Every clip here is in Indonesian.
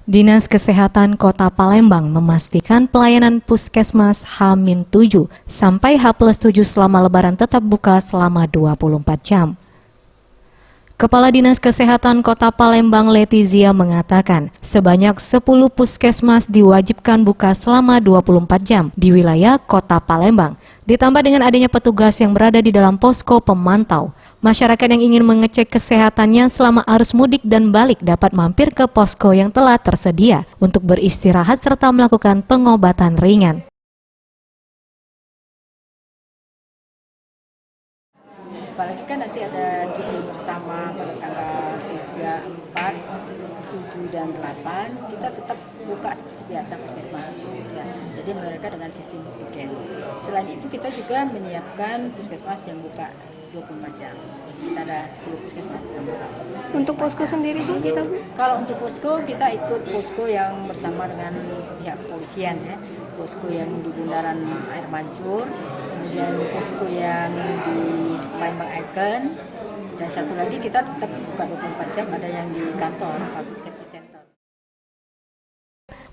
Dinas Kesehatan Kota Palembang memastikan pelayanan Puskesmas H-7 sampai H+7 selama Lebaran tetap buka selama 24 jam. Kepala Dinas Kesehatan Kota Palembang Letizia mengatakan, sebanyak 10 puskesmas diwajibkan buka selama 24 jam di wilayah Kota Palembang. Ditambah dengan adanya petugas yang berada di dalam posko pemantau, masyarakat yang ingin mengecek kesehatannya selama arus mudik dan balik dapat mampir ke posko yang telah tersedia untuk beristirahat serta melakukan pengobatan ringan. Apalagi kan nanti ada cuti bersama pada tanggal 3, 4, 7, dan 8, kita tetap buka seperti biasa puskesmas. Ya, jadi mereka dengan sistem weekend. Selain itu kita juga menyiapkan puskesmas yang buka 24 jam. Jadi kita ada 10 puskesmas yang buka. Untuk posko sendiri Bu, kita Bu? Kalau untuk posko kita ikut posko yang bersama dengan pihak kepolisian ya. Posko yang di Bundaran Air Mancur, kemudian posko yang di Palembang Icon, dan satu lagi kita tetap buka 24 jam ada yang di kantor Public Safety Center.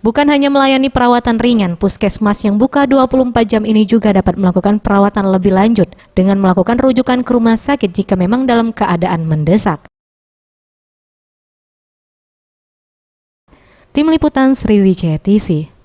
Bukan hanya melayani perawatan ringan, puskesmas yang buka 24 jam ini juga dapat melakukan perawatan lebih lanjut dengan melakukan rujukan ke rumah sakit jika memang dalam keadaan mendesak. Tim Liputan Sriwijaya TV.